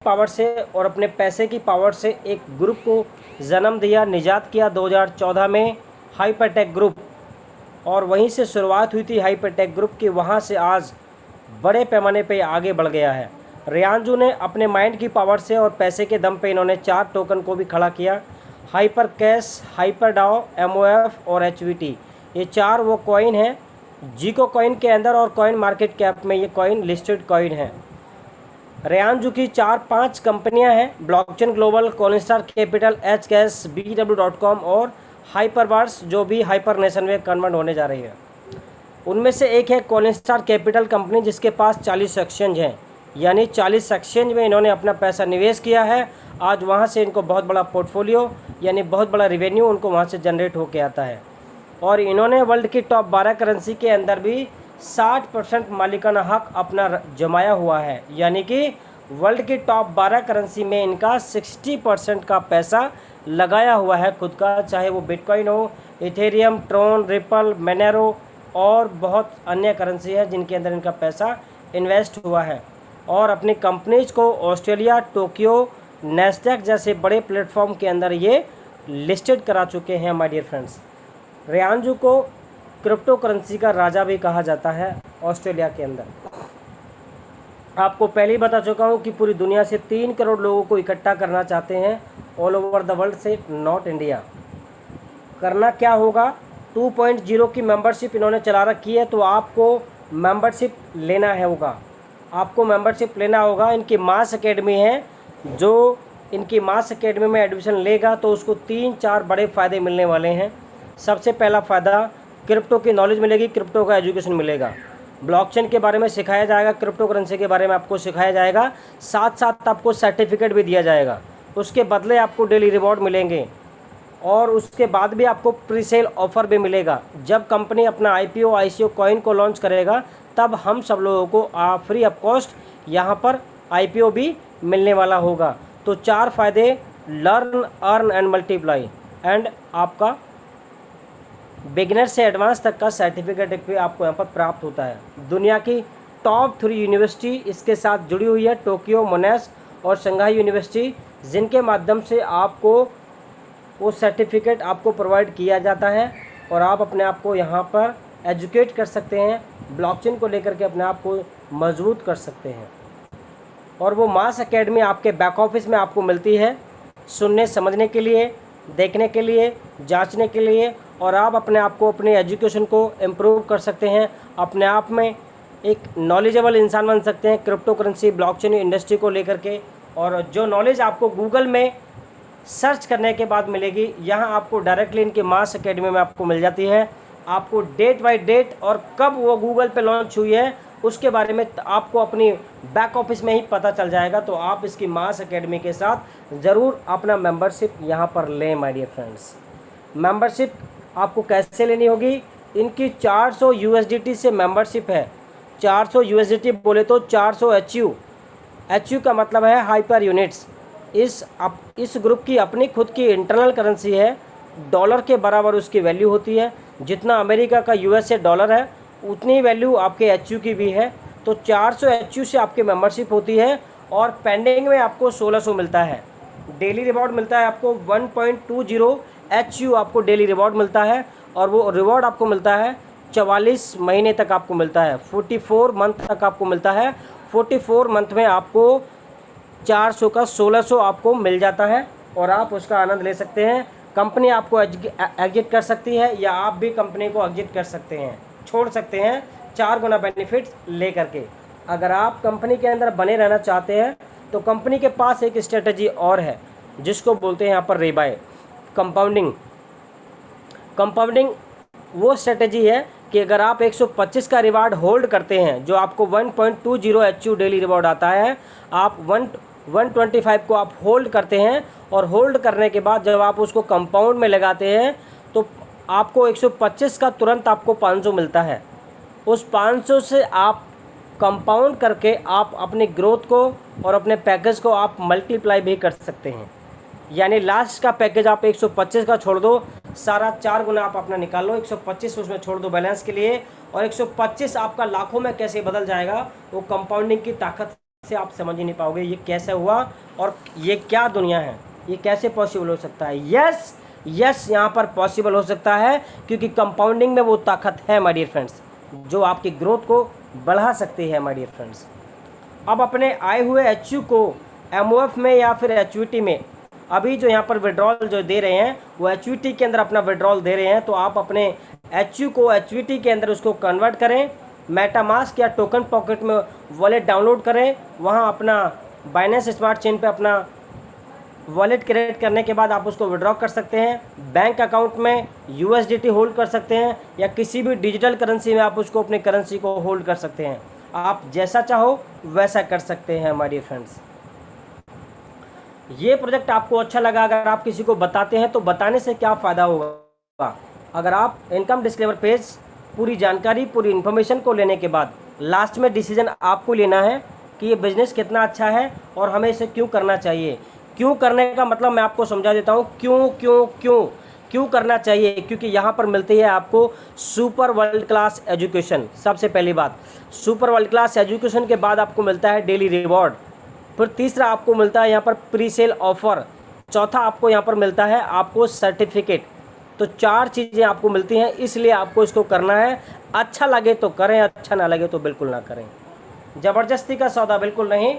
Power से और अपने पैसे की पावर से एक ग्रुप को जन्म दिया, निजात किया 2014 में, हाइपरटेक ग्रुप। और वहीं से शुरुआत हुई थी हाइपरटेक ग्रुप की, वहाँ से आज बड़े पैमाने पे आगे बढ़ गया है। रेयांजू ने अपने माइंड की पावर से और पैसे के दम पे इन्होंने 4 टोकन को भी खड़ा किया, Hyper Cash, Hyper DAO, MOF और HVT। ये 4 वो कॉइन हैं जीको कॉइन के अंदर और कॉइन मार्केट कैप में ये कॉइन लिस्टेड कॉइन है। रेयांजू की 4-5 कंपनियां हैं, blockchain global, Coinstar capital, Hcash, BW.com और हाइपरवर्स, जो भी हाइपर नेशन में कन्वर्ट होने जा रही है। उनमें से एक है कॉइनस्टार कैपिटल कंपनी, जिसके पास 40 एक्सचेंज हैं, यानी 40 एक्सचेंज में इन्होंने अपना पैसा निवेश किया है। आज वहाँ से इनको बहुत बड़ा पोर्टफोलियो यानी बहुत बड़ा रिवेन्यू उनको वहाँ से जनरेट होके आता है। और इन्होंने वर्ल्ड की टॉप 12 करेंसी के अंदर भी 60% मालिकाना हक अपना जमाया हुआ है, यानी कि वर्ल्ड की टॉप 12 करेंसी में इनका 60% का पैसा लगाया हुआ है खुद का, चाहे वो बिटकॉइन हो, इथेरियम, ट्रोन, रिपल, मोनेरो और बहुत अन्य करेंसी है जिनके अंदर इनका पैसा इन्वेस्ट हुआ है। और अपनी कंपनीज को ऑस्ट्रेलिया, टोक्यो, नैस्डैक जैसे बड़े प्लेटफॉर्म के अंदर ये लिस्टेड करा चुके हैं माय डियर फ्रेंड्स। रेयांजू को क्रिप्टो करेंसी का राजा भी कहा जाता है ऑस्ट्रेलिया के अंदर। आपको पहले ही बता चुका हूँ कि पूरी दुनिया से 3 करोड़ लोगों को इकट्ठा करना चाहते हैं, ऑल ओवर द वर्ल्ड से, नॉट इंडिया। करना क्या होगा, 2.0 की मेंबरशिप इन्होंने चला रखी है, तो आपको मेंबरशिप लेना है होगा, आपको मेंबरशिप लेना होगा। इनकी मास एकेडमी है, जो इनकी मास एकेडमी में एडमिशन लेगा तो उसको 3-4 बड़े फ़ायदे मिलने वाले हैं। सबसे पहला फ़ायदा, क्रिप्टो की नॉलेज मिलेगी, क्रिप्टो का एजुकेशन मिलेगा, ब्लॉकचेन के बारे में सिखाया जाएगा, क्रिप्टो करेंसी के बारे में आपको सिखाया जाएगा, साथ साथ आपको सर्टिफिकेट भी दिया जाएगा, उसके बदले आपको डेली रिवॉर्ड मिलेंगे और उसके बाद भी आपको प्री सेल ऑफ़र भी मिलेगा। जब कंपनी अपना IPO ICO कॉइन को लॉन्च करेगा तब हम सब लोगों को फ्री ऑफ कॉस्ट यहाँ पर IPO भी मिलने वाला होगा। तो 4 फ़ायदे, learn, earn and multiply, and आपका बिगिनर से एडवांस तक का सर्टिफिकेट भी आपको यहाँ पर प्राप्त होता है। दुनिया की टॉप 3 यूनिवर्सिटी इसके साथ जुड़ी हुई है, टोक्यो, मोनाश और शंघाई यूनिवर्सिटी, जिनके माध्यम से आपको वो सर्टिफिकेट आपको प्रोवाइड किया जाता है और आप अपने आप को यहाँ पर एजुकेट कर सकते हैं, ब्लॉकचेन को लेकर के अपने आप को मजबूत कर सकते हैं। और वो मास एकेडमी आपके बैक ऑफिस में आपको मिलती है, सुनने समझने के लिए, देखने के लिए, जांचने के लिए, और आप अपने आप को, अपने एजुकेशन को इम्प्रूव कर सकते हैं, अपने आप में एक नॉलेजेबल इंसान बन सकते हैं क्रिप्टो करेंसी, ब्लॉकचेन इंडस्ट्री को लेकर के। और जो नॉलेज आपको गूगल में सर्च करने के बाद मिलेगी, यहाँ आपको डायरेक्टली इनके मास एकेडमी में आपको मिल जाती है। आपको डेट बाय डेट और कब वो गूगल पे लॉन्च हुई है उसके बारे में आपको अपनी बैक ऑफिस में ही पता चल जाएगा। तो आप इसकी मास एकेडमी के साथ ज़रूर अपना मेंबरशिप यहाँ पर लें माय डियर फ्रेंड्स। मेंबरशिप आपको कैसे लेनी होगी, इनकी 400 USDT से मेंबरशिप है। 400 USDT बोले तो 400 HU, HU का मतलब है हाइपर यूनिट्स। इस ग्रुप की अपनी खुद की इंटरनल करेंसी है, डॉलर के बराबर उसकी वैल्यू होती है। जितना अमेरिका का USA डॉलर है उतनी वैल्यू आपके HU की भी है। तो 400 HU से आपकी मेंबरशिप होती है और पेंडिंग में आपको 1600 मिलता है। डेली रिवॉर्ड मिलता है आपको 1.20 HU आपको डेली रिवॉर्ड मिलता है, और वो रिवॉर्ड आपको मिलता है 44 महीने तक आपको मिलता है, 44 मंथ तक आपको मिलता है। 44 मंथ में आपको 400 का 1600 आपको मिल जाता है और आप उसका आनंद ले सकते हैं। कंपनी आपको एग्जिट कर सकती है या आप भी कंपनी को एग्जिट कर सकते हैं, छोड़ सकते हैं 4 गुना बेनिफिट्स ले करके। अगर आप कंपनी के अंदर बने रहना चाहते हैं तो कंपनी के पास एक स्ट्रेटजी और है जिसको बोलते हैं यहाँ पर रीबाय, कंपाउंडिंग। कंपाउंडिंग वो स्ट्रेटजी है कि अगर आप 125 का रिवार्ड होल्ड करते हैं, जो आपको 1.20 HU डेली रिवॉर्ड आता है, आप 125 को आप होल्ड करते हैं और होल्ड करने के बाद जब आप उसको कंपाउंड में लगाते हैं तो आपको 125 का तुरंत आपको 500 मिलता है। उस 500 से आप कंपाउंड करके आप अपनी ग्रोथ को और अपने पैकेज को आप मल्टीप्लाई भी कर सकते हैं। यानी लास्ट का पैकेज आप 125 का छोड़ दो, सारा 4 गुना आप अपना निकाल लो, 125 उसमें छोड़ दो बैलेंस के लिए, और 125 आपका लाखों में कैसे बदल जाएगा वो कंपाउंडिंग की ताकत से आप समझ ही नहीं पाओगे ये कैसे हुआ और ये क्या दुनिया है, ये कैसे पॉसिबल हो सकता है। यस यस, यहाँ पर पॉसिबल हो सकता है क्योंकि कंपाउंडिंग में वो ताकत है माय डियर फ्रेंड्स जो आपकी ग्रोथ को बढ़ा सकती है माय डियर फ्रेंड्स। अब अपने आए हुए एचयू को एमओएफ में या फिर एचयूटी में अभी जो यहाँ पर विड्रॉल जो दे रहे हैं वो एचयूटी के अंदर अपना विड्रॉल दे रहे हैं, तो आप अपने एचयू को एचयूटी के अंदर उसको कन्वर्ट करें, मेटामास्क या टोकन पॉकेट में वॉलेट डाउनलोड करें, वहाँ अपना बाइनेंस स्मार्ट चेन पे अपना वॉलेट क्रिएट करने के बाद आप उसको विड्रॉ कर सकते हैं, बैंक अकाउंट में यूएसडीटी होल्ड कर सकते हैं या किसी भी डिजिटल करेंसी में आप उसको अपनी करेंसी को होल्ड कर सकते हैं। आप जैसा चाहो वैसा कर सकते हैं माय डियर फ्रेंड्स। ये प्रोजेक्ट आपको अच्छा लगा, अगर आप किसी को बताते हैं तो बताने से क्या फ़ायदा होगा, अगर आप इनकम डिस्क्लेमर पेज पूरी जानकारी पूरी इन्फॉर्मेशन को लेने के बाद लास्ट में डिसीजन आपको लेना है कि ये बिज़नेस कितना अच्छा है और हमें इसे क्यों करना चाहिए। क्यों करने का मतलब मैं आपको समझा देता हूँ, क्यों करना चाहिए, क्योंकि यहाँ पर मिलती है आपको सुपर वर्ल्ड क्लास एजुकेशन। सबसे पहली बात, सुपर वर्ल्ड क्लास एजुकेशन के बाद आपको मिलता है डेली रिवॉर्ड, फिर तीसरा आपको मिलता है यहाँ पर प्री सेल ऑफर, चौथा आपको यहाँ पर मिलता है आपको सर्टिफिकेट। तो 4 चीज़ें आपको मिलती हैं, इसलिए आपको इसको करना है। अच्छा लगे तो करें, अच्छा ना लगे तो बिल्कुल ना करें। ज़बरदस्ती का सौदा बिल्कुल नहीं,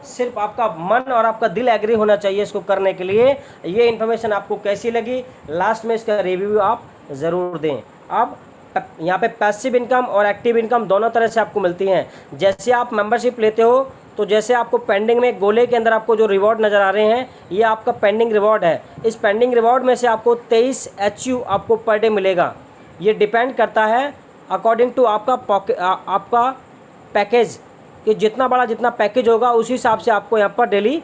सिर्फ आपका मन और आपका दिल एग्री होना चाहिए इसको करने के लिए। ये इन्फॉर्मेशन आपको कैसी लगी, लास्ट में इसका रिव्यू आप ज़रूर दें। अब यहाँ पे पैसिव इनकम और एक्टिव इनकम दोनों तरह से आपको मिलती हैं। जैसे आप मेंबरशिप लेते हो तो जैसे आपको पेंडिंग में गोले के अंदर आपको जो रिवॉर्ड नज़र आ रहे हैं, ये आपका पेंडिंग रिवॉर्ड है। इस पेंडिंग रिवॉर्ड में से आपको 23 एचयू आपको पर डे मिलेगा। ये डिपेंड करता है अकॉर्डिंग टू आपका पैकेज, कि जितना बड़ा जितना पैकेज होगा उसी हिसाब से आपको यहाँ पर डेली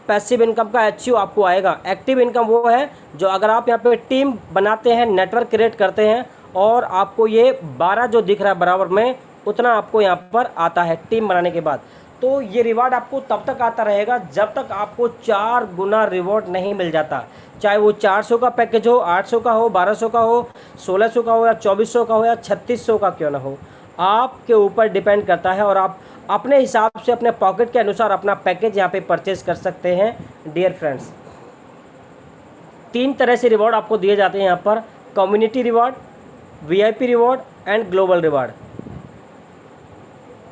पैसिव इनकम का एचयू आपको आएगा। एक्टिव इनकम वो है जो अगर आप यहाँ पे टीम बनाते हैं, नेटवर्क क्रिएट करते हैं और आपको ये 12 जो दिख रहा है बराबर में, उतना आपको यहाँ पर आता है टीम बनाने के बाद। तो ये रिवार्ड आपको तब तक आता रहेगा जब तक आपको 4 गुना रिवॉर्ड नहीं मिल जाता। चाहे वो 400 का पैकेज हो, 800 का हो, 1200 का हो, 1600 का हो या 2400 का हो या 3600 का क्यों ना हो, आपके ऊपर डिपेंड करता है और आप अपने हिसाब से अपने पॉकेट के अनुसार अपना पैकेज यहाँ पे परचेज कर सकते हैं डियर फ्रेंड्स। 3 तरह से रिवॉर्ड आपको दिए जाते हैं यहाँ पर, community reward, VIP reward and global reward.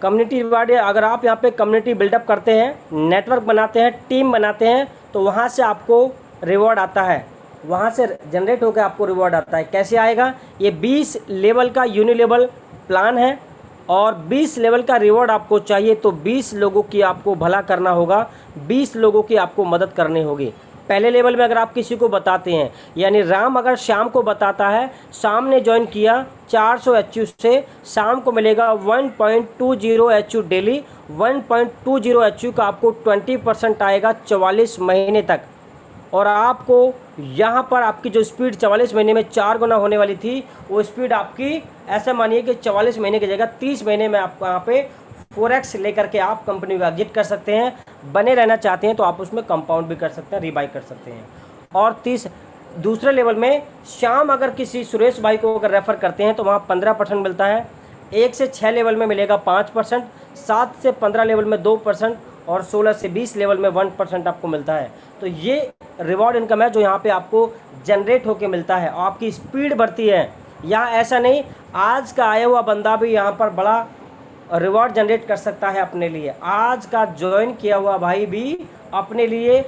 Community reward, अगर आप यहाँ पे कम्युनिटी बिल्डअप करते हैं, नेटवर्क बनाते हैं, टीम बनाते हैं, तो वहाँ से आपको रिवॉर्ड आता है, वहाँ से जनरेट होकर आपको रिवॉर्ड आता है। कैसे आएगा, ये 20 लेवल का यूनिलेवल प्लान है और 20 लेवल का रिवॉर्ड आपको चाहिए तो 20 लोगों की आपको भला करना होगा, 20 लोगों की आपको मदद करनी होगी। पहले लेवल में अगर आप किसी को बताते हैं, यानी राम अगर शाम को बताता है, शाम ने ज्वाइन किया 400 एचयू से, शाम को मिलेगा 1.20 एचयू डेली। 1.20 एचयू का आपको 20% आएगा 44 महीने तक। और आपको यहाँ पर आपकी जो स्पीड 44 महीने में 4 गुना होने वाली थी, वो स्पीड आपकी ऐसे मानिए कि 44 महीने की जगह 30 महीने में आपको यहाँ पे 4x लेकर के आप कंपनी को एग्जिट कर सकते हैं। बने रहना चाहते हैं तो आप उसमें कंपाउंड भी कर सकते हैं, रीबाई कर सकते हैं। और दूसरे लेवल में शाम अगर किसी सुरेश भाई को अगर रेफ़र करते हैं तो वहाँ 15% मिलता है। 1 से 6 लेवल में मिलेगा 5%, 7 से 15 लेवल में 2% और 16 से 20 लेवल में 1% आपको मिलता है। तो ये रिवॉर्ड इनकम है जो यहाँ पे आपको जनरेट होके मिलता है, आपकी स्पीड बढ़ती है। यहाँ ऐसा नहीं, आज का आया हुआ बंदा भी यहाँ पर बड़ा रिवॉर्ड जनरेट कर सकता है अपने लिए, आज का ज्वाइन किया हुआ भाई भी अपने लिए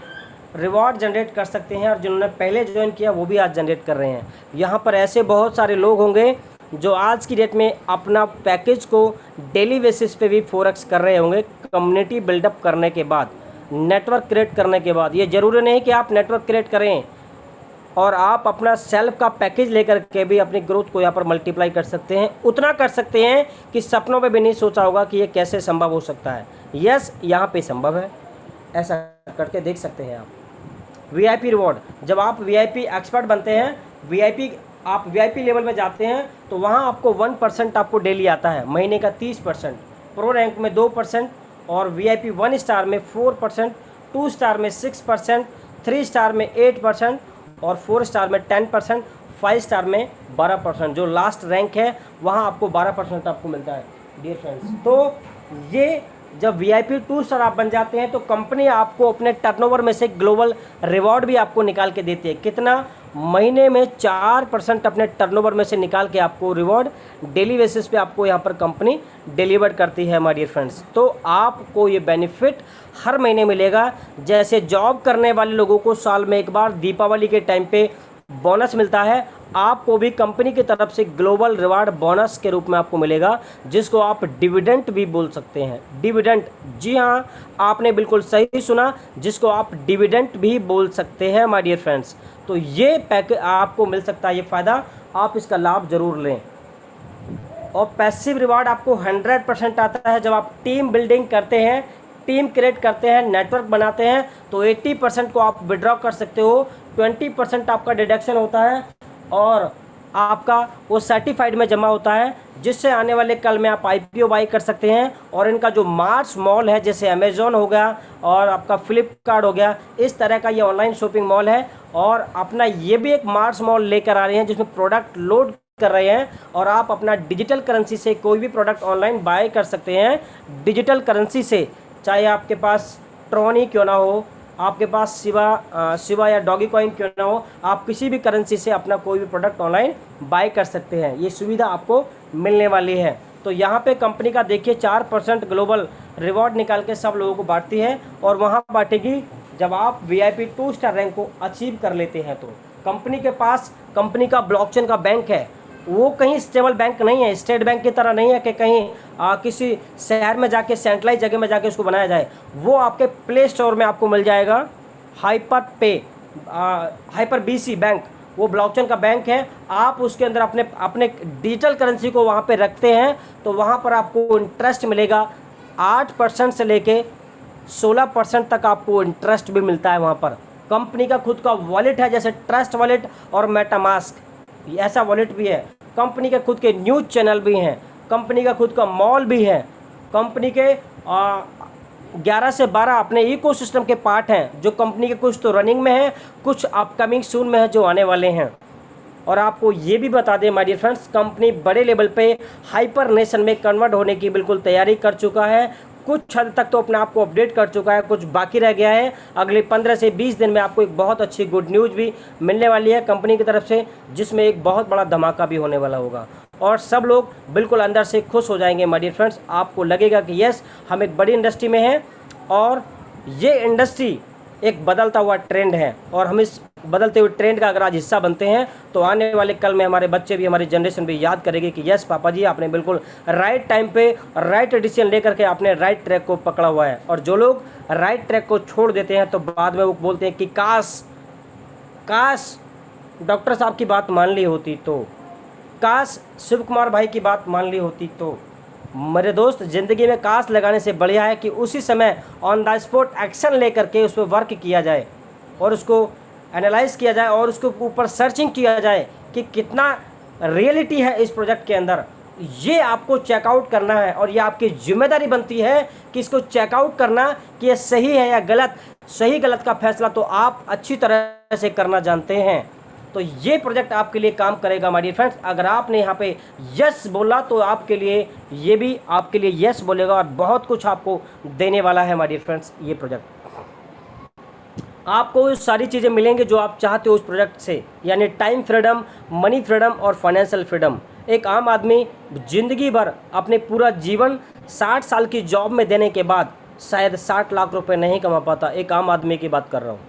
रिवॉर्ड जनरेट कर सकते हैं और जिन्होंने पहले ज्वाइन किया वो भी आज जनरेट कर रहे हैं। यहाँ पर ऐसे बहुत सारे लोग होंगे जो आज की डेट में अपना पैकेज को डेली बेसिस पे भी 4x कर रहे होंगे कम्युनिटी बिल्डअप करने के बाद, नेटवर्क क्रिएट करने के बाद। ये ज़रूरी नहीं कि आप नेटवर्क क्रिएट करें और आप अपना सेल्फ का पैकेज लेकर के भी अपनी ग्रोथ को यहाँ पर मल्टीप्लाई कर सकते हैं। उतना कर सकते हैं कि सपनों में भी नहीं सोचा होगा कि ये कैसे संभव हो सकता है। यस, यहाँ पे संभव है, ऐसा करके देख सकते हैं आप। वीआईपी रिवॉर्ड, जब आप वीआईपी एक्सपर्ट बनते हैं, आप वीआईपी लेवल में जाते हैं तो वहाँ आपको 1% आपको डेली आता है, महीने का 30%, प्रो रैंक में 2% और वीआईपी 1 स्टार में 4%, 2 स्टार में 6%, 3 स्टार में 8% और 4 स्टार में 10%, 5 स्टार में 12%। जो लास्ट रैंक है वहाँ आपको 12% आपको मिलता है डियर फ्रेंड्स। तो ये जब VIP 2 स्टार आप बन जाते हैं तो कंपनी आपको अपने टर्नओवर में से ग्लोबल रिवॉर्ड भी आपको निकाल के देती है। कितना? महीने में 4% अपने टर्नओवर में से निकाल के आपको रिवॉर्ड डेली बेसिस पे आपको यहाँ पर कंपनी डिलीवर करती है माय डियर फ्रेंड्स। तो आपको ये बेनिफिट हर महीने मिलेगा। जैसे जॉब करने वाले लोगों को साल में एक बार दीपावली के टाइम पे बोनस मिलता है, आपको भी कंपनी की तरफ से ग्लोबल रिवार्ड बोनस के रूप में आपको मिलेगा, जिसको आप डिविडेंट भी बोल सकते हैं। डिविडेंट, जी हाँ, आपने बिल्कुल सही सुना, जिसको आप डिविडेंट भी बोल सकते हैं माय डियर फ्रेंड्स। तो ये पैकेज आपको मिल सकता है, ये फ़ायदा, आप इसका लाभ ज़रूर लें। और पैसिव रिवार्ड आपको 100% आता है। जब आप टीम बिल्डिंग करते हैं, टीम क्रिएट करते हैं, नेटवर्क बनाते हैं, तो 80% को आप विड्रॉ कर सकते हो, 20% आपका डिडक्शन होता है और आपका वो सर्टिफाइड में जमा होता है, जिससे आने वाले कल में आप IPO बाई कर सकते हैं। और इनका जो मार्स मॉल है, जैसे अमेज़ॉन हो गया और आपका फ्लिपकार्ट हो गया, इस तरह का ये ऑनलाइन शॉपिंग मॉल है। और अपना ये भी एक मार्स मॉल लेकर आ रहे हैं, जिसमें प्रोडक्ट लोड कर रहे हैं और आप अपना डिजिटल करेंसी से कोई भी प्रोडक्ट ऑनलाइन बाय कर सकते हैं। डिजिटल करेंसी से, चाहे आपके पास ट्रॉन ही क्यों ना हो, आपके पास शिवा या डॉगी कॉइन क्यों ना हो, आप किसी भी करेंसी से अपना कोई भी प्रोडक्ट ऑनलाइन बाय कर सकते हैं। ये सुविधा आपको मिलने वाली है। तो यहाँ पे कंपनी का देखिए 4% ग्लोबल रिवॉर्ड निकाल के सब लोगों को बांटती है, और वहाँ बांटेगी जब आप VIP 2 स्टार रैंक को अचीव कर लेते हैं। तो कंपनी के पास कंपनी का ब्लॉकचेन का बैंक है, वो कहीं स्टेबल बैंक नहीं है, स्टेट बैंक की तरह नहीं है कि कहीं किसी शहर में जाके सेंट्रलाइज जगह में जाके उसको बनाया जाए। वो आपके प्ले स्टोर में आपको मिल जाएगा। हाइपर BC बैंक, वो ब्लॉकचेन का बैंक है। आप उसके अंदर अपने डिजिटल करेंसी को वहाँ पे रखते हैं, तो वहाँ पर आपको इंटरेस्ट मिलेगा 8% से लेके 16% तक आपको इंटरेस्ट भी मिलता है। वहाँ पर कंपनी का खुद का वॉलेट है, जैसे ट्रस्ट वॉलेट और मेटामास्क, ऐसा वॉलेट भी है। कंपनी के खुद के न्यूज़ चैनल भी हैं, कंपनी का खुद का मॉल भी है, कंपनी के 11 से 12 अपने इकोसिस्टम के पार्ट हैं, जो कंपनी के कुछ तो रनिंग में हैं, कुछ अपकमिंग सून में है, जो आने वाले हैं। और आपको ये भी बता दें माय डियर फ्रेंड्स, कंपनी बड़े लेवल पे हाइपर नेशन में कन्वर्ट होने की बिल्कुल तैयारी कर चुका है। कुछ हद तक तो अपने आप को अपडेट कर चुका है, कुछ बाकी रह गया है। अगले 15 से 20 दिन में आपको एक बहुत अच्छी गुड न्यूज़ भी मिलने वाली है कंपनी की तरफ से, जिसमें एक बहुत बड़ा धमाका भी होने वाला होगा और सब लोग बिल्कुल अंदर से खुश हो जाएंगे माय डियर फ्रेंड्स। आपको लगेगा कि यस, हम एक बड़ी इंडस्ट्री में हैं और ये इंडस्ट्री एक बदलता हुआ ट्रेंड है, और हम इस बदलते हुए ट्रेंड का अगर आज हिस्सा बनते हैं तो आने वाले कल में हमारे बच्चे भी, हमारी जनरेशन भी याद करेगी कि यस पापा जी, आपने बिल्कुल राइट टाइम पे राइट डिसीजन लेकर के आपने राइट ट्रैक को पकड़ा हुआ है। और जो लोग राइट ट्रैक को छोड़ देते हैं तो बाद में वो बोलते हैं कि काश डॉक्टर साहब की बात मान ली होती, तो काश शिव कुमार भाई की बात मान ली होती। तो मेरे दोस्त, ज़िंदगी में काश लगाने से बढ़िया है कि उसी समय ऑन द स्पॉट एक्शन लेकर के उस पर वर्क किया जाए और उसको एनालाइज किया जाए और उसके ऊपर सर्चिंग किया जाए कि कितना रियलिटी है इस प्रोजेक्ट के अंदर। ये आपको चेकआउट करना है और ये आपकी जिम्मेदारी बनती है कि इसको चेकआउट करना कि ये सही है या गलत। सही गलत का फैसला तो आप अच्छी तरह से करना जानते हैं। तो ये प्रोजेक्ट आपके लिए काम करेगा माय डियर फ्रेंड्स। अगर आपने यहाँ पे यस बोला तो आपके लिए ये भी आपके लिए यस बोलेगा और बहुत कुछ आपको देने वाला है माय डियर फ्रेंड्स। ये प्रोजेक्ट आपको वो सारी चीज़ें मिलेंगी जो आप चाहते हो उस प्रोजेक्ट से, यानी टाइम फ्रीडम, मनी फ्रीडम और फाइनेंशियल फ्रीडम। एक आम आदमी ज़िंदगी भर अपने पूरा जीवन 60 साल की जॉब में देने के बाद शायद 60 लाख रुपए नहीं कमा पाता। एक आम आदमी की बात कर रहा हूँ,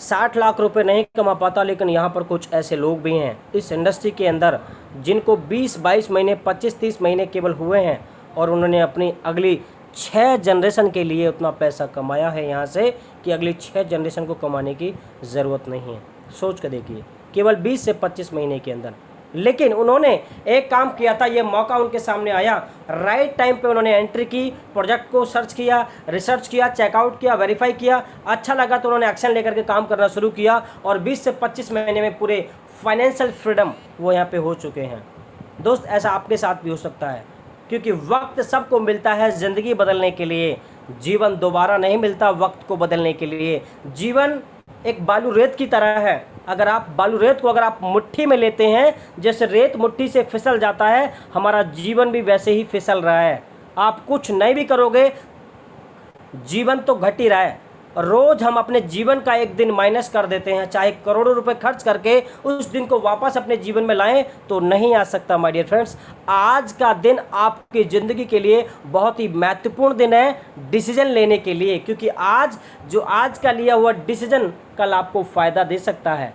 60 लाख रुपए नहीं कमा पाता। लेकिन यहाँ पर कुछ ऐसे लोग भी हैं इस इंडस्ट्री के अंदर जिनको 20-22 महीने, 25-30 महीने केवल हुए हैं और उन्होंने अपनी अगली 6 जनरेशन के लिए उतना पैसा कमाया है यहाँ से कि अगली 6 जनरेशन को कमाने की ज़रूरत नहीं है। सोच कर देखिए, केवल 20 से 25 महीने के अंदर। लेकिन उन्होंने एक काम किया था, ये मौका उनके सामने आया, राइट टाइम पे उन्होंने एंट्री की, प्रोजेक्ट को सर्च किया, रिसर्च किया, चेकआउट किया, वेरीफाई किया, अच्छा लगा तो उन्होंने एक्शन लेकर के काम करना शुरू किया और 20 से 25 महीने में पूरे फाइनेंशियल फ्रीडम वो यहाँ पे हो चुके हैं। दोस्त, ऐसा आपके साथ भी हो सकता है, क्योंकि वक्त सबको मिलता है ज़िंदगी बदलने के लिए। जीवन दोबारा नहीं मिलता वक्त को बदलने के लिए। जीवन एक बालू रेत की तरह है। अगर आप बालू रेत को अगर आप मुट्ठी में लेते हैं, जैसे रेत मुट्ठी से फिसल जाता है, हमारा जीवन भी वैसे ही फिसल रहा है। आप कुछ नहीं भी करोगे, जीवन तो घट ही रहा है। रोज हम अपने जीवन का एक दिन माइनस कर देते हैं, चाहे करोड़ों रुपए खर्च करके उस दिन को वापस अपने जीवन में लाएं तो नहीं आ सकता। माय डियर फ्रेंड्स, आज का दिन आपकी ज़िंदगी के लिए बहुत ही महत्वपूर्ण दिन है डिसीजन लेने के लिए, क्योंकि आज का लिया हुआ डिसीजन कल आपको फ़ायदा दे सकता है,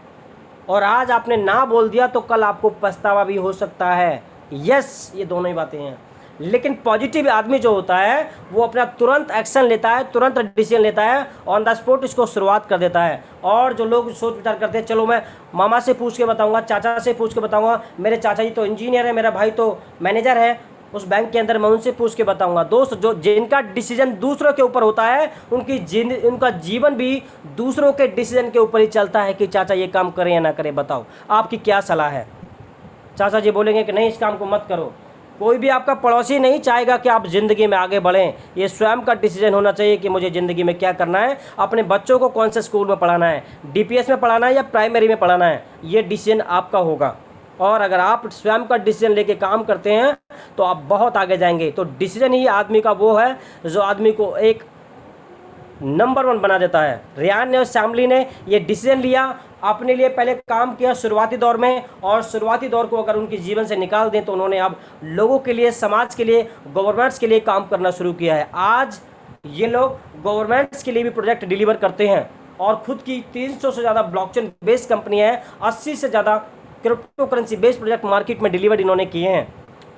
और आज आपने ना बोल दिया तो कल आपको पछतावा भी हो सकता है। यस, ये दोनों ही बातें हैं। लेकिन पॉजिटिव आदमी जो होता है वो अपना तुरंत एक्शन लेता है, तुरंत डिसीजन लेता है, ऑन द स्पॉट इसको शुरुआत कर देता है। और जो लोग सोच विचार करते हैं, चलो मैं मामा से पूछ के बताऊंगा, चाचा से पूछ के बताऊंगा, मेरे चाचा जी तो इंजीनियर है, मेरा भाई तो मैनेजर है उस बैंक के अंदर, मैं उनसे पूछ के बताऊंगा। दोस्त, जो जिनका डिसीजन दूसरों के ऊपर होता है उनका जीवन भी दूसरों के डिसीजन के ऊपर ही चलता है कि चाचा ये काम करें या ना करें, बताओ आपकी क्या सलाह है। चाचा जी बोलेंगे कि नहीं, इस काम को मत करो। कोई भी आपका पड़ोसी नहीं चाहेगा कि आप ज़िंदगी में आगे बढ़ें। ये स्वयं का डिसीजन होना चाहिए कि मुझे ज़िंदगी में क्या करना है, अपने बच्चों को कौन से स्कूल में पढ़ाना है, डीपीएस में पढ़ाना है या प्राइमरी में पढ़ाना है, ये डिसीजन आपका होगा। और अगर आप स्वयं का डिसीजन लेके काम करते हैं तो आप बहुत आगे जाएंगे। तो डिसीजन ही आदमी का वो है जो आदमी को एक नंबर 1 बना देता है। रेयान ने और श्यामली ने ये डिसीजन लिया, अपने लिए पहले काम किया शुरुआती दौर में, और शुरुआती दौर को अगर उनके जीवन से निकाल दें तो उन्होंने अब लोगों के लिए, समाज के लिए, गवर्नमेंट्स के लिए काम करना शुरू किया है। आज ये लोग गवर्नमेंट्स के लिए भी प्रोजेक्ट डिलीवर करते हैं, और खुद की 300 से ज़्यादा ब्लॉकचेन बेस्ड कंपनी है, 80 से ज़्यादा crypto currency based project market में डिलीवर इन्होंने किए हैं,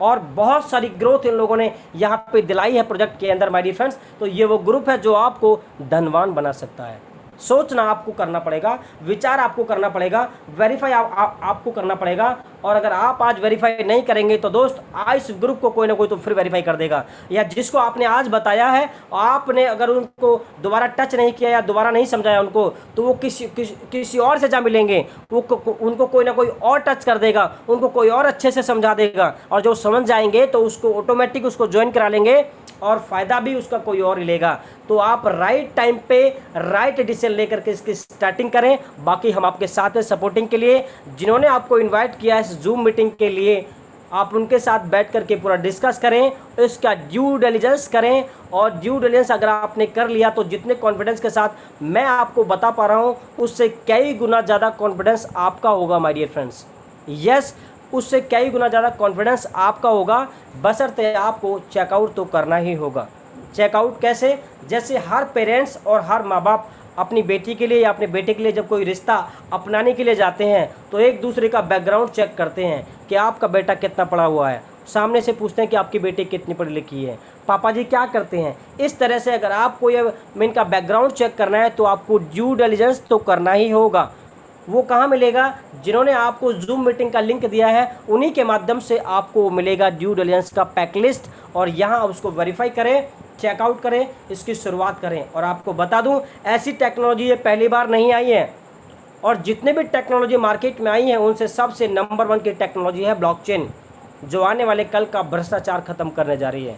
और बहुत सारी ग्रोथ इन लोगों ने यहाँ पे दिलाई है प्रोजेक्ट के अंदर। माय डियर फ्रेंड्स, तो ये वो ग्रुप है जो आपको धनवान बना सकता है। सोचना आपको करना पड़ेगा, विचार आपको करना पड़ेगा, वेरीफाई आपको करना पड़ेगा। और अगर आप आज वेरीफाई नहीं करेंगे तो दोस्त, आज इस ग्रुप को कोई ना कोई तो फिर वेरीफाई कर देगा, या जिसको आपने आज बताया है आपने अगर उनको दोबारा टच नहीं किया या दोबारा नहीं समझाया उनको, तो वो किसी और से जा मिलेंगे, उनको कोई ना कोई और टच कर देगा, उनको कोई और अच्छे से समझा देगा, और जो समझ जाएंगे तो उसको ऑटोमेटिक उसको ज्वाइन करा लेंगे, और फ़ायदा भी उसका कोई और ही लेगा। तो आप राइट टाइम पे राइट डिसीजन लेकर के इसकी स्टार्टिंग करें। बाकी हम आपके साथ हैं सपोर्टिंग के लिए। जिन्होंने आपको इनवाइट किया है इस जूम मीटिंग के लिए, आप उनके साथ बैठ करके पूरा डिस्कस करें, इसका ड्यू डिलिजेंस करें। और ड्यू डिलिजेंस अगर आपने कर लिया तो जितने कॉन्फिडेंस के साथ मैं आपको बता पा रहा हूँ, उससे कई गुना ज़्यादा कॉन्फिडेंस आपका होगा माय डियर फ्रेंड्स। यस, उससे कई गुना ज़्यादा कॉन्फिडेंस आपका होगा, बशर्ते आपको चेकआउट तो करना ही होगा। चेकआउट कैसे? जैसे हर पेरेंट्स और हर माँ बाप अपनी बेटी के लिए या अपने बेटे के लिए जब कोई रिश्ता अपनाने के लिए जाते हैं तो एक दूसरे का बैकग्राउंड चेक करते हैं कि आपका बेटा कितना पढ़ा हुआ है, सामने से पूछते हैं कि आपकी बेटी कितनी पढ़ी लिखी है, पापा जी क्या करते हैं। इस तरह से अगर आपको ये इनका बैकग्राउंड चेक करना है तो आपको ड्यू डिलिजेंस तो करना ही होगा। वो कहाँ मिलेगा? जिन्होंने आपको जूम मीटिंग का लिंक दिया है उन्हीं के माध्यम से आपको मिलेगा ड्यू डिलिजेंस का पैक लिस्ट, और यहाँ उसको वेरीफाई करें, चेकआउट करें, इसकी शुरुआत करें। और आपको बता दूं, ऐसी टेक्नोलॉजी ये पहली बार नहीं आई है, और जितने भी टेक्नोलॉजी मार्केट में आई हैं उनसे सबसे नंबर 1 की टेक्नोलॉजी है ब्लॉकचेन, जो आने वाले कल का भ्रष्टाचार खत्म करने जा रही है।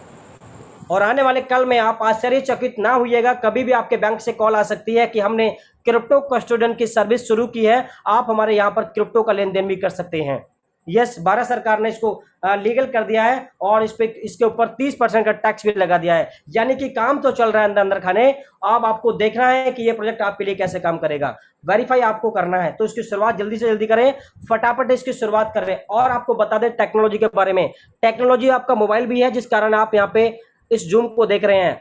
और आने वाले कल में आप आश्चर्यचकित ना होइएगा, कभी भी आपके बैंक से कॉल आ सकती है कि हमने क्रिप्टो कस्टोडियन की सर्विस शुरू की है, आप हमारे यहाँ पर क्रिप्टो का लेन देन भी कर सकते हैं। यस, भारत सरकार ने इसको लीगल कर दिया है, और इसके ऊपर 30% का टैक्स भी लगा दिया है। यानी कि काम तो चल रहा है अंदर अंदर खाने। अब आपको देखना है कि ये प्रोजेक्ट आपके लिए कैसे काम करेगा, वेरीफाई आपको करना है। तो इसकी शुरुआत जल्दी से जल्दी करें, फटाफट इसकी शुरुआत करें। और आपको बता दें टेक्नोलॉजी के बारे में, टेक्नोलॉजी आपका मोबाइल भी है, जिस कारण आप यहाँ पे इस जूम को देख रहे हैं।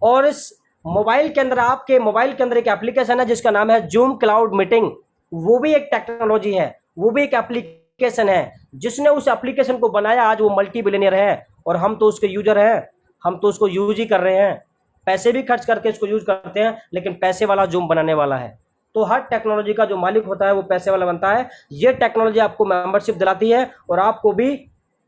और इस मोबाइल के अंदर, आपके मोबाइल के अंदर एक एप्लीकेशन है जिसका नाम है जूम क्लाउड मीटिंग। वो भी एक टेक्नोलॉजी है, वो भी एक एप्लीकेशन है। जिसने उस एप्लीकेशन को बनाया आज वो मल्टी बिलियनियर है, और हम तो उसके यूजर हैं, हम तो उसको यूज ही कर रहे हैं, पैसे भी खर्च करके इसको यूज करते हैं, लेकिन पैसे वाला जूम बनाने वाला है। तो हर टेक्नोलॉजी का जो मालिक होता है वो पैसे वाला बनता है। ये टेक्नोलॉजी आपको मेंबरशिप दिलाती है, और आपको भी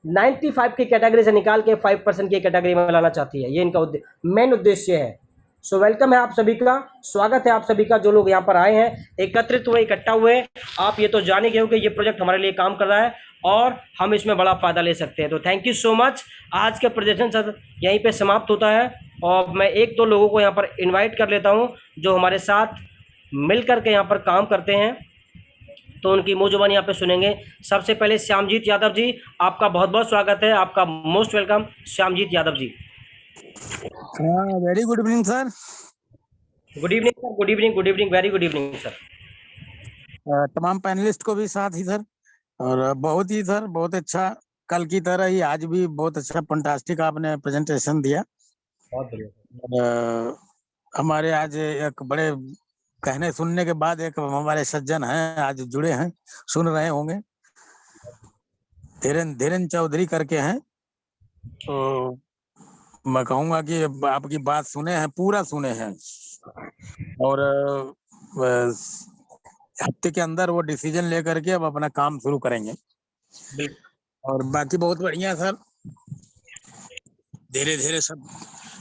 95 की कैटेगरी से निकाल के 5% की कैटेगरी में लाना चाहती है। ये इनका मेन उद्देश्य है। सो वेलकम है आप सभी का, स्वागत है आप सभी का, जो लोग यहाँ पर आए हैं, एकत्रित हुए, इकट्ठा हुए। आप ये तो जान ही गए हो कि ये प्रोजेक्ट हमारे लिए काम कर रहा है और हम इसमें बड़ा फायदा ले सकते हैं। तो थैंक यू सो मच। आज का प्रेजेंटेशन यहीं पे समाप्त होता है, और मैं 1-2 लोगों को यहाँ पर इन्वाइट कर लेता हूँ जो हमारे साथ मिल करके यहाँ पर काम करते हैं, तो उनकी मुँह जुबानी यहाँ पे सुनेंगे। सबसे पहले श्यामजीत यादव जी, आपका बहुत बहुत स्वागत है, आपका most welcome Shyamjeet Yadav ji. Very good evening sir. Good evening sir, good evening, good evening, very good evening sir. तमाम पैनलिस्ट को भी साथ ही सर। और बहुत ही सर, बहुत अच्छा। कल की तरह ही आज भी बहुत अच्छा फंटास्टिक आपने प्रेजेंटेशन दिया। बहुत बढ़िया। और हमारे आज एक बड़े कहने सुनने के बाद एक हमारे सज्जन हैं, आज जुड़े हैं, सुन रहे होंगे। धीरेन धीरेन चौधरी करके हैं। तो मैं कहूंगा कि आपकी बात सुने हैं, पूरा सुने हैं। और हफ्ते के अंदर वो डिसीजन लेकर के अब अपना काम शुरू करेंगे। बिल्कुल। और बाकी बहुत बढ़िया सर, धीरे धीरे सब